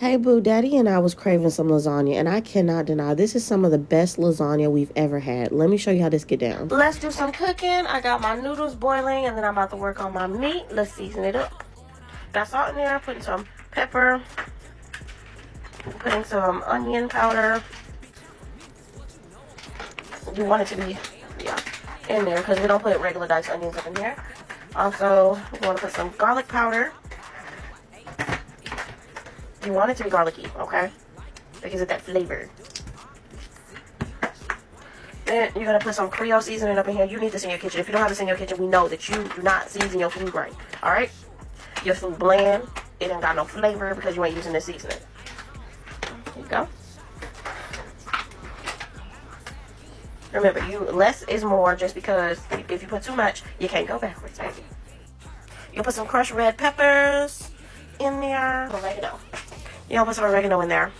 Hey boo, daddy and I was craving some lasagna, and I cannot deny this is some of the best lasagna we've ever had. Let me show you how this get down. Let's do some cooking. I got my noodles boiling, and then I'm about to work on my meat. Let's season it up. Got salt in there, putting some pepper, putting some onion powder. You want it to be, in there, because we don't put regular diced onions up in here. Also, you want to put some garlic powder. You want it to be garlicky, okay? Because of that flavor. Then you're going to put some Creole seasoning up in here. You need this in your kitchen. If you don't have this in your kitchen, we know that you do not season your food right. Alright? Your food bland. It ain't got no flavor because you ain't using this seasoning. There you go. Remember, less is more, just because if you put too much, you can't go backwards, baby. You'll put some crushed red peppers in there. Oregano. You'll put some oregano in there.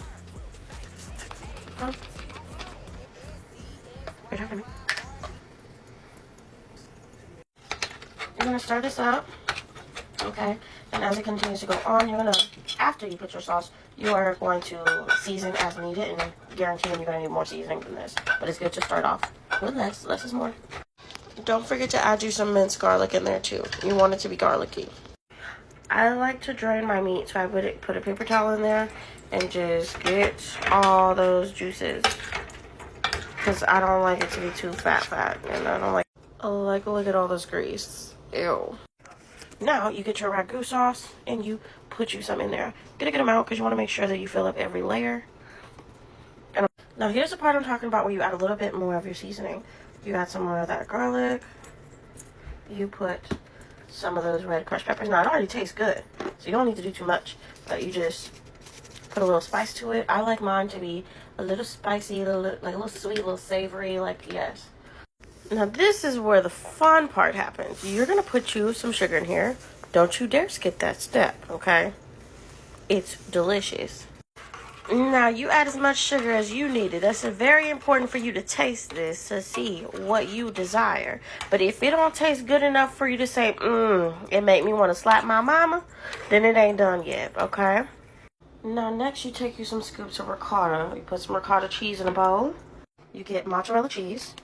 Huh? You're talking to me. You're going to stir this up. Okay? And as it continues to go on, you're going to, after you put your sauce, you are going to season as needed, and guaranteeing you're going to need more seasoning than this. But it's good to start off with less. Less is more. Don't forget to add you some minced garlic in there too. You want it to be garlicky. I like to drain my meat, so I put a paper towel in there and just get all those juices. Because I don't like it to be too fat. And I don't like, look at all this grease. Ew. Now, you get your Ragu sauce and you put you some in there. Get a good amount because you want to make sure that you fill up every layer. And now, here's the part I'm talking about where you add a little bit more of your seasoning. You add some more of that garlic. You put some of those red crushed peppers. Now, it already tastes good, so you don't need to do too much. But you just put a little spice to it. I like mine to be a little spicy, a little sweet, a little savory, yes. Now, this is where the fun part happens. You're going to put some sugar in here. Don't you dare skip that step, okay? It's delicious. Now, you add as much sugar as you need it. That's very important for you to taste this to see what you desire. But if it don't taste good enough for you to say, it made me want to slap my mama, then it ain't done yet, okay? Now, next you take you some scoops of ricotta. You put some ricotta cheese in a bowl. You get mozzarella cheese.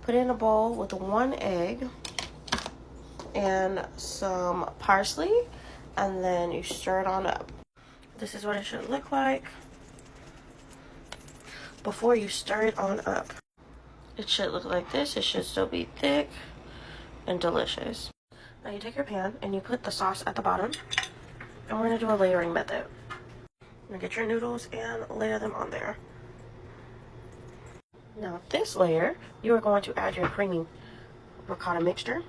Put it in a bowl with 1 egg and some parsley. And then you stir it on up. This is what it should look like before you stir it on up. It should look like this. It should still be thick and delicious. Now you take your pan and you put the sauce at the bottom. And we're going to do a layering method. Now get your noodles and layer them on there. Now this layer, you are going to add your creamy ricotta mixture.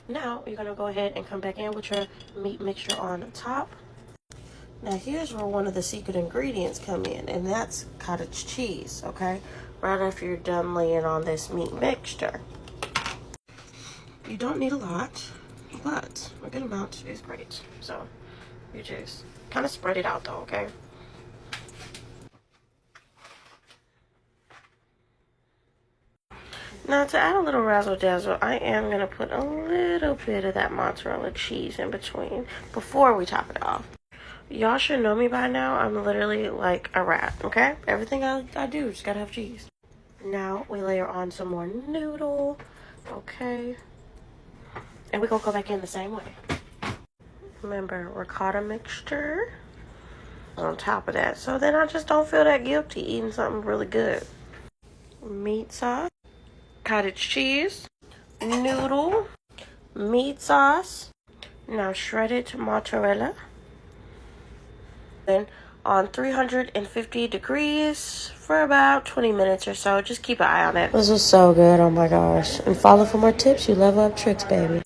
Now, you're going to go ahead and come back in with your meat mixture on top. Now, here's where one of the secret ingredients come in, and that's cottage cheese, okay? Right after you're done laying on this meat mixture. You don't need a lot, but a good amount is great. So, you just kind of spread it out, though, okay? Now, to add a little razzle-dazzle, I am going to put a little bit of that mozzarella cheese in between before we top it off. Y'all should know me by now. I'm literally like a rat, okay? Everything I do, just gotta have cheese. Now, we layer on some more noodle, okay? And we're going to go back in the same way. Remember, ricotta mixture on top of that. So then I just don't feel that guilty eating something really good. Meat sauce. Cottage cheese, noodle, meat sauce, now shredded mozzarella. Then on 350 degrees for about 20 minutes or so. Just keep an eye on it. This is so good, oh my gosh. And follow for more tips, you level up tricks, baby.